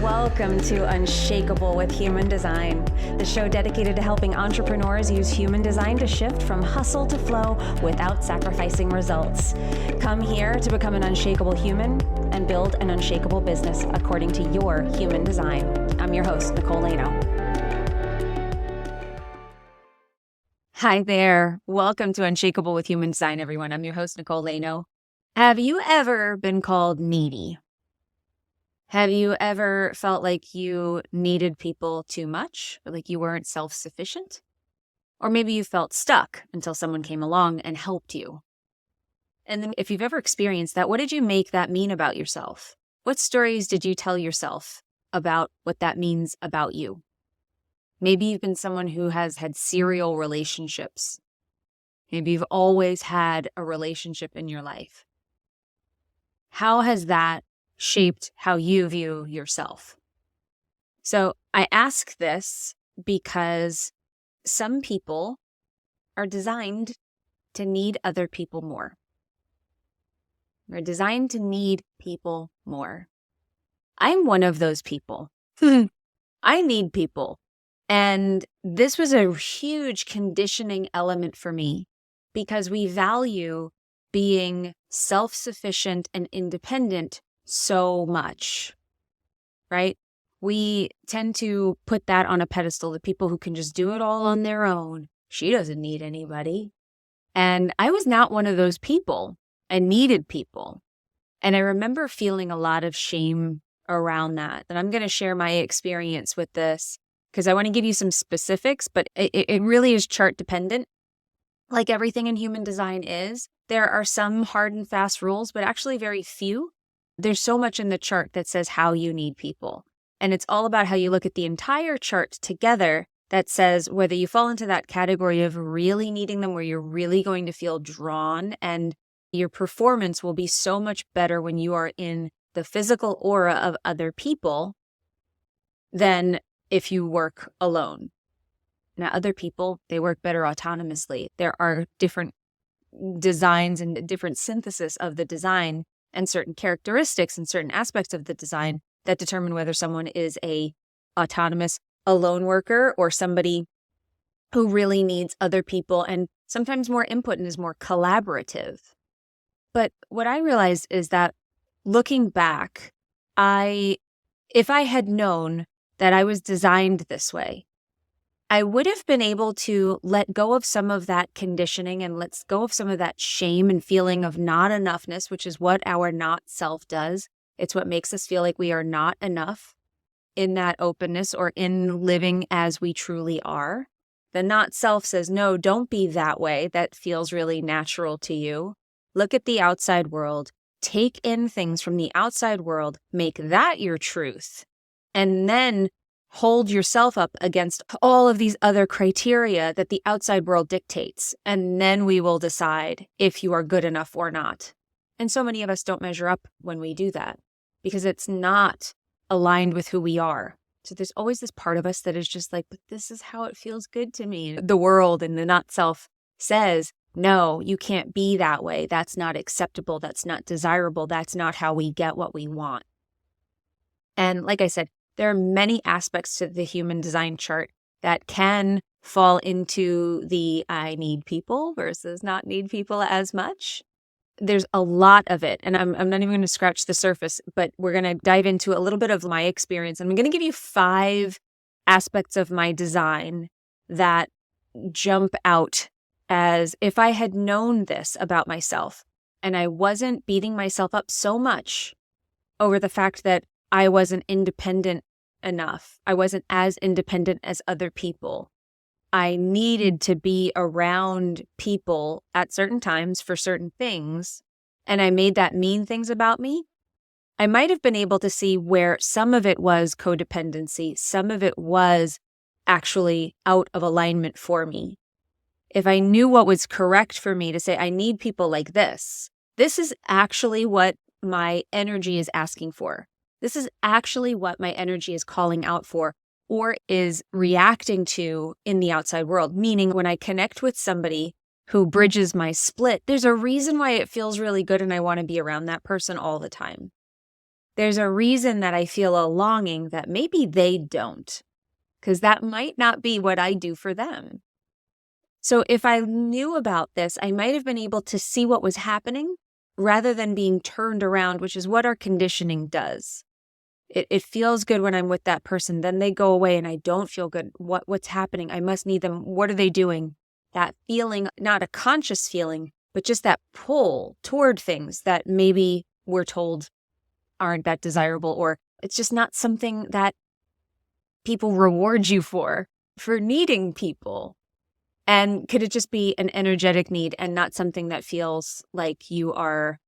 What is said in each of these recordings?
Welcome to Unshakable with Human Design, the show dedicated to helping entrepreneurs use human design to shift from hustle to flow without sacrificing results. Come here to become an unshakable human and build an unshakable business according to your human design. I'm your host, Nicole. Hi there. Welcome to Unshakable with Human Design, everyone. I'm your host, Nicole. Have you ever been called needy? Have you ever felt like you needed people too much, or like you weren't self-sufficient? Or maybe you felt stuck until someone came along and helped you. And then if you've ever experienced that, what did you make that mean about yourself? What stories did you tell yourself about what that means about you? Maybe you've been someone who has had serial relationships. Maybe you've always had a relationship in your life. How has that shaped how you view yourself? So I ask this because some people are designed to need other people more. We're designed to need people more. I'm one of those people. I need people. And this was a huge conditioning element for me because we value being self-sufficient and independent so much, right? We tend to put that on a pedestal, the people who can just do it all on their own. She doesn't need anybody. And I was not one of those people. I needed people. And I remember feeling a lot of shame around that. And I'm going to share my experience with this because I want to give you some specifics, but it really is chart dependent. Like everything in human design is, there are some hard and fast rules, but actually very few. There's so much in the chart that says how you need people. And it's all about how you look at the entire chart together that says whether you fall into that category of really needing them, where you're really going to feel drawn and your performance will be so much better when you are in the physical aura of other people than if you work alone. Now, other people, they work better autonomously. There are different designs and different synthesis of the design and certain characteristics and certain aspects of the design that determine whether someone is a autonomous, alone worker or somebody who really needs other people and sometimes more input and is more collaborative. But what I realized is that looking back, if I had known that I was designed this way, I would have been able to let go of some of that conditioning and let go of some of that shame and feeling of not enoughness, which is what our not self does. It's what makes us feel like we are not enough in that openness or in living as we truly are. The not self says, no, don't be that way. That feels really natural to you. Look at the outside world. Take in things from the outside world. Make that your truth. And then hold yourself up against all of these other criteria that the outside world dictates. And then we will decide if you are good enough or not. And so many of us don't measure up when we do that because it's not aligned with who we are. So there's always this part of us that is just like, but this is how it feels good to me. The world and the not self says, no, you can't be that way. That's not acceptable. That's not desirable. That's not how we get what we want. And like I said, there are many aspects to the human design chart that can fall into the I need people versus not need people as much. There's a lot of it, and I'm not even going to scratch the surface, but we're going to dive into a little bit of my experience. I'm going to give you 5 aspects of my design that jump out as if I had known this about myself and I wasn't beating myself up so much over the fact that I wasn't independent enough. I wasn't as independent as other people. I needed to be around people at certain times for certain things, and I made that mean things about me. I might have been able to see where some of it was codependency, some of it was actually out of alignment for me. If I knew what was correct for me to say, I need people like this is actually what my energy is asking for. This is actually what my energy is calling out for or is reacting to in the outside world. Meaning when I connect with somebody who bridges my split, there's a reason why it feels really good and I want to be around that person all the time. there's a reason that I feel a longing that maybe they don't, because that might not be what I do for them. So if I knew about this, I might have been able to see what was happening rather than being turned around, which is what our conditioning does. It feels good when I'm with that person. Then they go away and I don't feel good. What's happening? I must need them. What are they doing? That feeling, not a conscious feeling, but just that pull toward things that maybe we're told aren't that desirable, or it's just not something that people reward you for needing people. And could it just be an energetic need and not something that feels like you are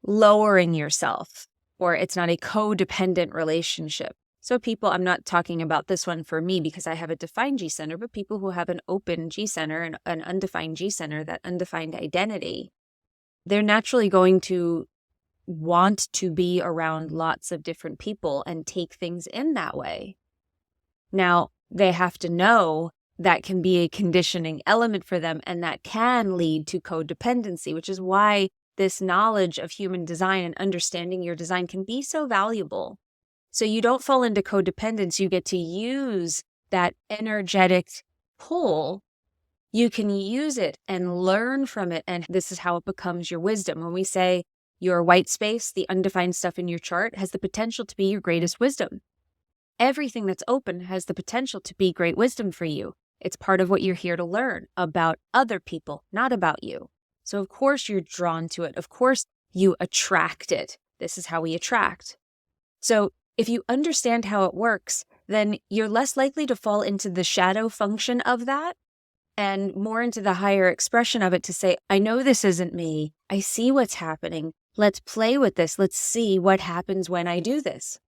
lowering yourself, or it's not a codependent relationship? So people, I'm not talking about this one for me because I have a defined G center, but people who have an open G center and an undefined G center, that undefined identity, they're naturally going to want to be around lots of different people and take things in that way. Now, they have to know that can be a conditioning element for them, and that can lead to codependency, which is why this knowledge of human design and understanding your design can be so valuable. So you don't fall into codependence. You get to use that energetic pull. You can use it and learn from it, and this is how it becomes your wisdom. When we say your white space, the undefined stuff in your chart, has the potential to be your greatest wisdom. Everything that's open has the potential to be great wisdom for you. It's part of what you're here to learn about other people, not about you. So of course you're drawn to it. Of course you attract it. This is how we attract. So if you understand how it works, then you're less likely to fall into the shadow function of that and more into the higher expression of it, to say, I know this isn't me. I see what's happening. Let's play with this. Let's see what happens when I do this.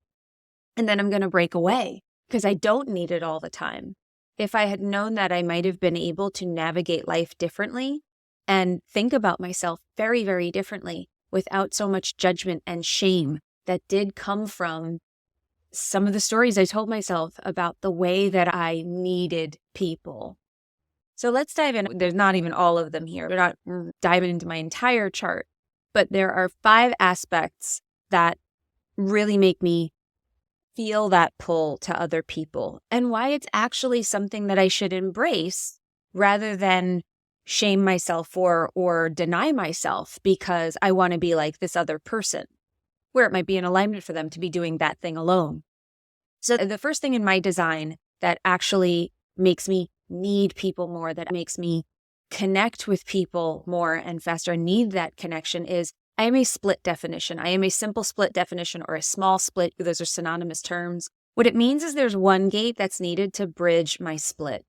And then I'm going to break away because I don't need it all the time. If I had known that, I might have been able to navigate life differently and think about myself very, very differently without so much judgment and shame that did come from some of the stories I told myself about the way that I needed people. So let's dive in. There's not even all of them here. We're not diving into my entire chart, but there are 5 aspects that really make me feel that pull to other people, and why it's actually something that I should embrace rather than shame myself for or deny myself because I want to be like this other person, where it might be an alignment for them to be doing that thing alone. So the first thing in my design that actually makes me need people more, that makes me connect with people more and faster, and need that connection, is I am a split definition. I am a simple split definition, or a small split. Those are synonymous terms. What it means is there's one gate that's needed to bridge my split.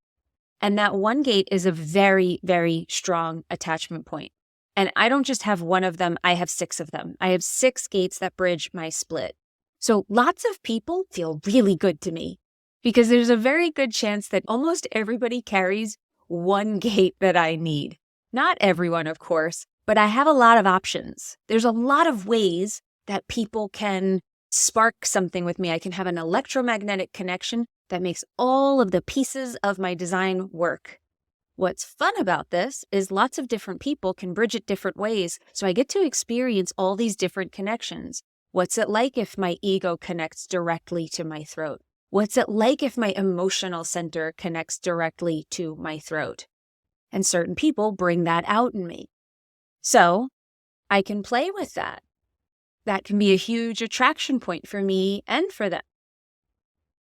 And that one gate is a very, very strong attachment point. And I don't just have one of them, I have 6 of them. I have 6 gates that bridge my split. So lots of people feel really good to me because there's a very good chance that almost everybody carries one gate that I need. Not everyone, of course, but I have a lot of options. There's a lot of ways that people can spark something with me. I can have an electromagnetic connection that makes all of the pieces of my design work. What's fun about this is lots of different people can bridge it different ways, so I get to experience all these different connections. What's it like if my ego connects directly to my throat? What's it like if my emotional center connects directly to my throat? And certain people bring that out in me. So I can play with that. That can be a huge attraction point for me and for them.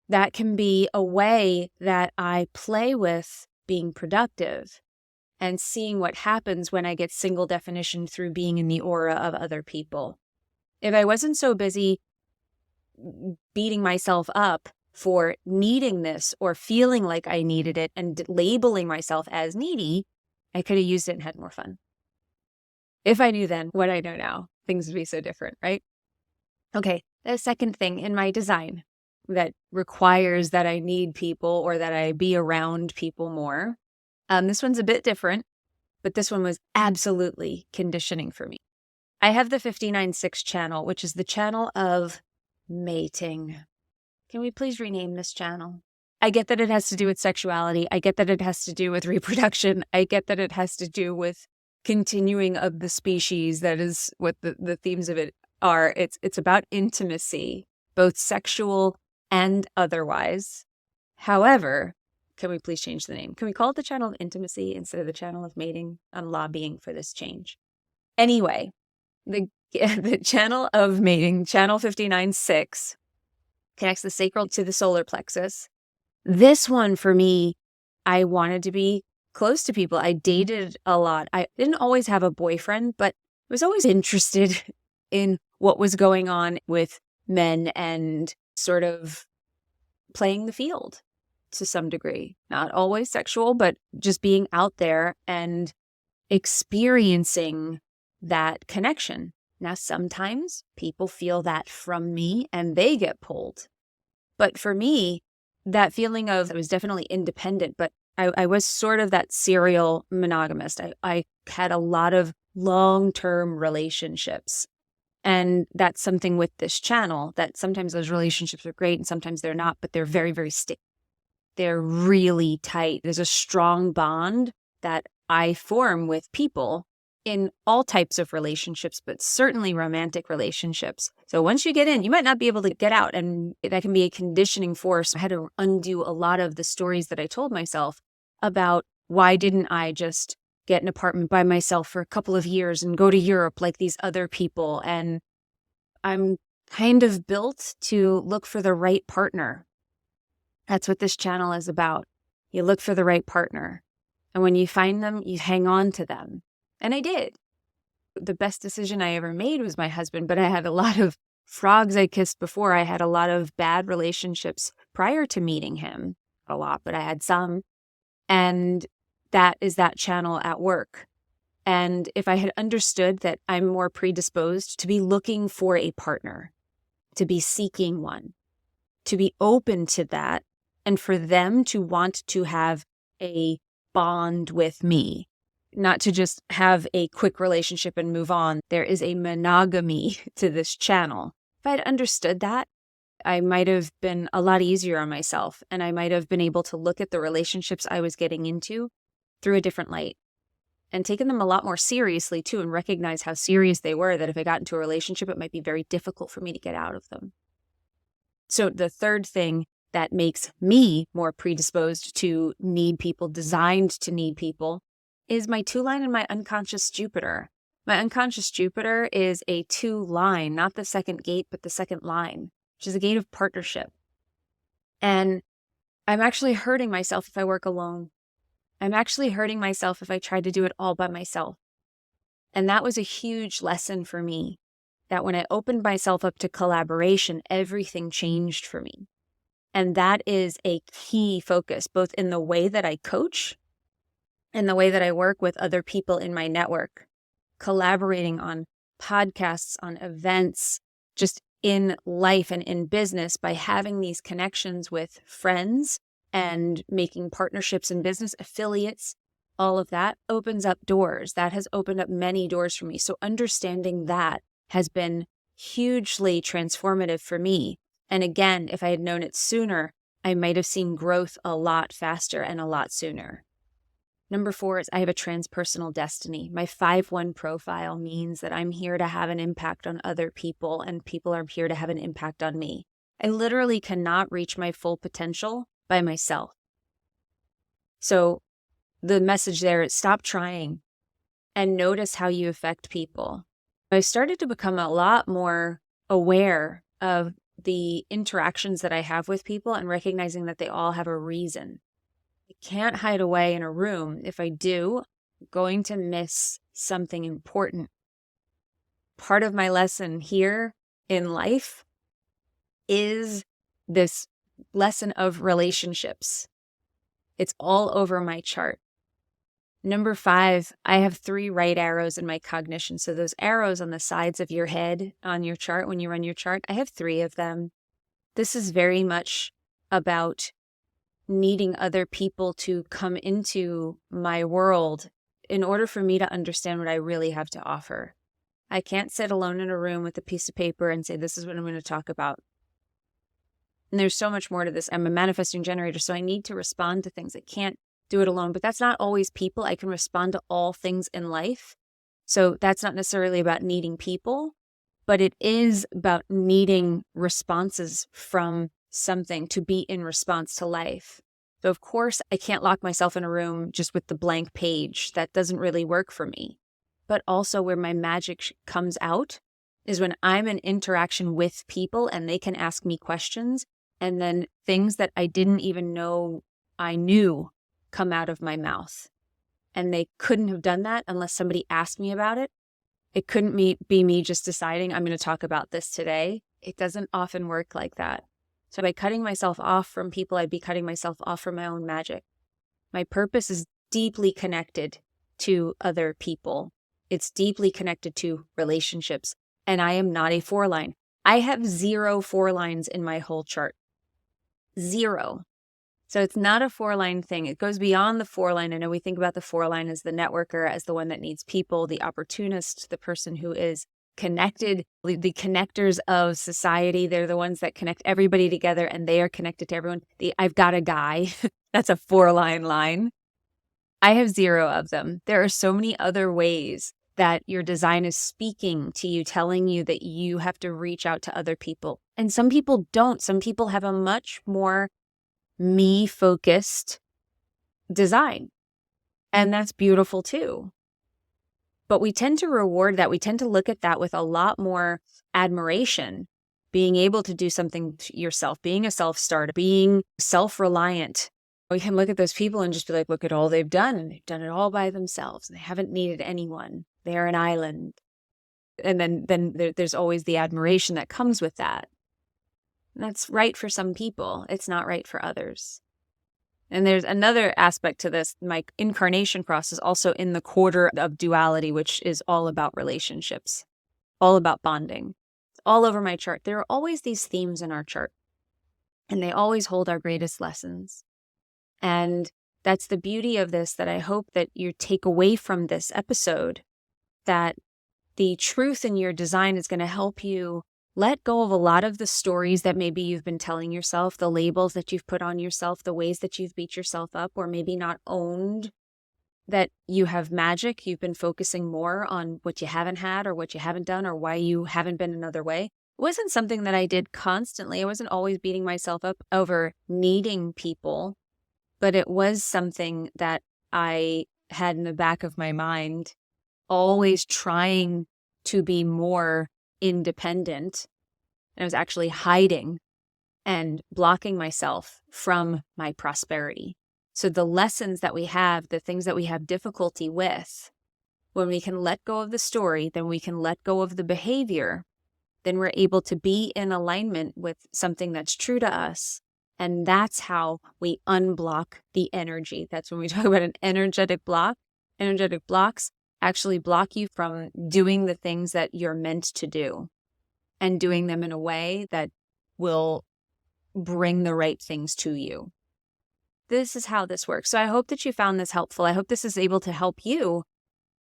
That can be a way that I play with being productive and seeing what happens when I get single definition through being in the aura of other people. If I wasn't so busy beating myself up for needing this or feeling like I needed it and labeling myself as needy, I could have used it and had more fun. If I knew then what I know now, things would be so different, right? Okay, the second thing in my design that requires that I need people or that I be around people more. This one's a bit different, but this one was absolutely conditioning for me. I have the 59.6 channel, which is the channel of mating. Can we please rename this channel? I get that it has to do with sexuality. I get that it has to do with reproduction. I get that it has to do with continuing of the species. That is what the themes of it it's about intimacy, both sexual and otherwise. However, can we please change the name? Can we call it the channel of intimacy instead of the channel of mating? I'm lobbying for this change. Anyway, the channel of mating, channel 59.6, connects the sacral to the solar plexus. This one for me, I wanted to be close to people. I dated a lot. I didn't always have a boyfriend, but I was always interested in what was going on with men and sort of playing the field to some degree. Not always sexual, but just being out there and experiencing that connection. Now, sometimes people feel that from me and they get pulled. But for me, that feeling of I was definitely independent, but I was sort of that serial monogamist. I had a lot of long-term relationships. And that's something with this channel, that sometimes those relationships are great and sometimes they're not, but they're very, very sticky. They're really tight. There's a strong bond that I form with people in all types of relationships, but certainly romantic relationships. So once you get in, you might not be able to get out, and that can be a conditioning force. I had to undo a lot of the stories that I told myself about why didn't I just get an apartment by myself for a couple of years and go to Europe like these other people. And I'm kind of built to look for the right partner. That's what this channel is about. You look for the right partner. And when you find them, you hang on to them. And I did. The best decision I ever made was my husband, but I had a lot of frogs I kissed before. I had a lot of bad relationships prior to meeting him. A lot, but I had some. And that is that channel at work. And if I had understood that I'm more predisposed to be looking for a partner, to be seeking one, to be open to that, and for them to want to have a bond with me, not to just have a quick relationship and move on. There is a monogamy to this channel. If I had understood that, I might have been a lot easier on myself, and I might have been able to look at the relationships I was getting into through a different light and taken them a lot more seriously too, and recognize how serious they were, that if I got into a relationship, it might be very difficult for me to get out of them. So the third thing that makes me more predisposed to need people, designed to need people, is my 2-line and my unconscious Jupiter. My unconscious Jupiter is a 2-line, not the second gate, but the second line, which is a gate of partnership. And I'm actually hurting myself if I work alone. I'm actually hurting myself if I try to do it all by myself. And that was a huge lesson for me, that when I opened myself up to collaboration, everything changed for me. And that is a key focus, both in the way that I coach and the way that I work with other people in my network, collaborating on podcasts, on events, just in life and in business, by having these connections with friends and making partnerships in business, affiliates. All of that opens up doors. That has opened up many doors for me. So understanding that has been hugely transformative for me. And again, if I had known it sooner, I might have seen growth a lot faster and a lot sooner. Number 4 is I have a transpersonal destiny. My 5-1 profile means that I'm here to have an impact on other people, and people are here to have an impact on me. I literally cannot reach my full potential by myself. So the message there is stop trying and notice how you affect people. I started to become a lot more aware of the interactions that I have with people and recognizing that they all have a reason. I can't hide away in a room. If I do, I'm going to miss something important. Part of my lesson here in life is this lesson of relationships. It's all over my chart. Number 5, I have 3 right arrows in my cognition. So those arrows on the sides of your head on your chart, when you run your chart, I have 3 of them. This is very much about needing other people to come into my world in order for me to understand what I really have to offer. I can't sit alone in a room with a piece of paper and say, this is what I'm going to talk about. And there's so much more to this. I'm a manifesting generator, so I need to respond to things. I can't do it alone, but that's not always people. I can respond to all things in life. So that's not necessarily about needing people, but it is about needing responses from something to be in response to life. So of course, I can't lock myself in a room just with the blank page. That doesn't really work for me. But also where my magic comes out is when I'm in interaction with people and they can ask me questions, and then things that I didn't even know I knew come out of my mouth. And they couldn't have done that unless somebody asked me about it. It couldn't be me just deciding I'm going to talk about this today. It doesn't often work like that. So by cutting myself off from people, I'd be cutting myself off from my own magic. My purpose is deeply connected to other people. It's deeply connected to relationships. And I am not a 4-line. I have 0 4-lines in my whole chart. 0. So it's not a 4-line thing. It goes beyond the 4-line. I know we think about the 4-line as the networker, as the one that needs people, the opportunist, the person who is connected, the connectors of society. They're the ones that connect everybody together and they are connected to everyone. I've got a guy. That's a 4-line line. I have 0 of them. There are so many other ways that your design is speaking to you, telling you that you have to reach out to other people. And some people don't. Some people have a much more me-focused design. And that's beautiful too. But we tend to reward that. We tend to look at that with a lot more admiration, being able to do something yourself, being a self-starter, being self-reliant. We can look at those people and just be like, look at all they've done. And they've done it all by themselves. And they haven't needed anyone. They're an island. And then there's always the admiration that comes with that. And that's right for some people. It's not right for others. And there's another aspect to this. My incarnation cross is also in the quarter of duality, which is all about relationships, all about bonding. It's all over my chart. There are always these themes in our chart, and they always hold our greatest lessons. And that's the beauty of this, that I hope that you take away from this episode, that the truth in your design is going to help you let go of a lot of the stories that maybe you've been telling yourself, the labels that you've put on yourself, the ways that you've beat yourself up, or maybe not owned that you have magic. You've been focusing more on what you haven't had or what you haven't done or why you haven't been another way. It wasn't something that I did constantly. I wasn't always beating myself up over needing people, but it was something that I had in the back of my mind, always trying to be more independent. And I was actually hiding and blocking myself from my prosperity. So the lessons that we have, the things that we have difficulty with, when we can let go of the story, then we can let go of the behavior, then we're able to be in alignment with something that's true to us. And that's how we unblock the energy. That's when we talk about an energetic block. Energetic blocks actually block you from doing the things that you're meant to do and doing them in a way that will bring the right things to you. This is how this works. So I hope that you found this helpful. I hope this is able to help you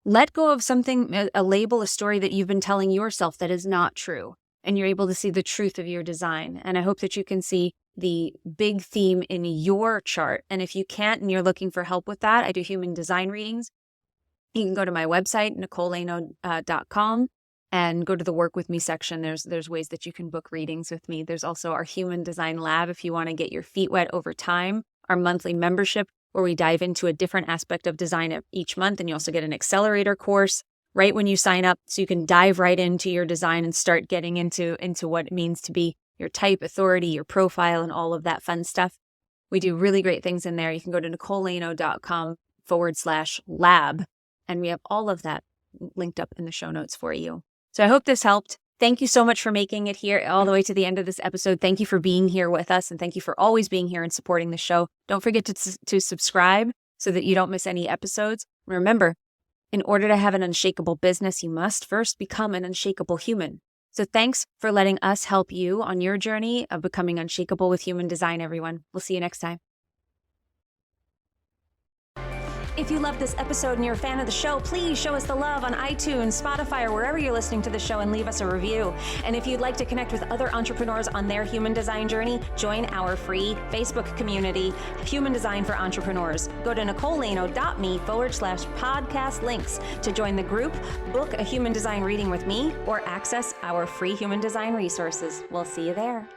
let go of something, a label, a story that you've been telling yourself that is not true, and you're able to see the truth of your design. And I hope that you can see the big theme in your chart. And if you can't and you're looking for help with that, I do human design readings. You can go to my website, NicoleLano.com, and go to the Work With Me section. There's ways that you can book readings with me. There's also our Human Design Lab if you want to get your feet wet over time, our monthly membership where we dive into a different aspect of design each month. And you also get an accelerator course right when you sign up, so you can dive right into your design and start getting into what it means to be your type, authority, your profile, and all of that fun stuff. We do really great things in there. You can go to NicoleLano.com/lab. And we have all of that linked up in the show notes for you. So I hope this helped. Thank you so much for making it here all the way to the end of this episode. Thank you for being here with us. And thank you for always being here and supporting the show. Don't forget to subscribe so that you don't miss any episodes. Remember, in order to have an unshakable business, you must first become an unshakable human. So thanks for letting us help you on your journey of becoming unshakable with human design, everyone. We'll see you next time. If you love this episode and you're a fan of the show, please show us the love on iTunes, Spotify, or wherever you're listening to the show and leave us a review. And if you'd like to connect with other entrepreneurs on their human design journey, join our free Facebook community, Human Design for Entrepreneurs. Go to NicoleLano.me/podcast links to join the group, book a human design reading with me, or access our free human design resources. We'll see you there.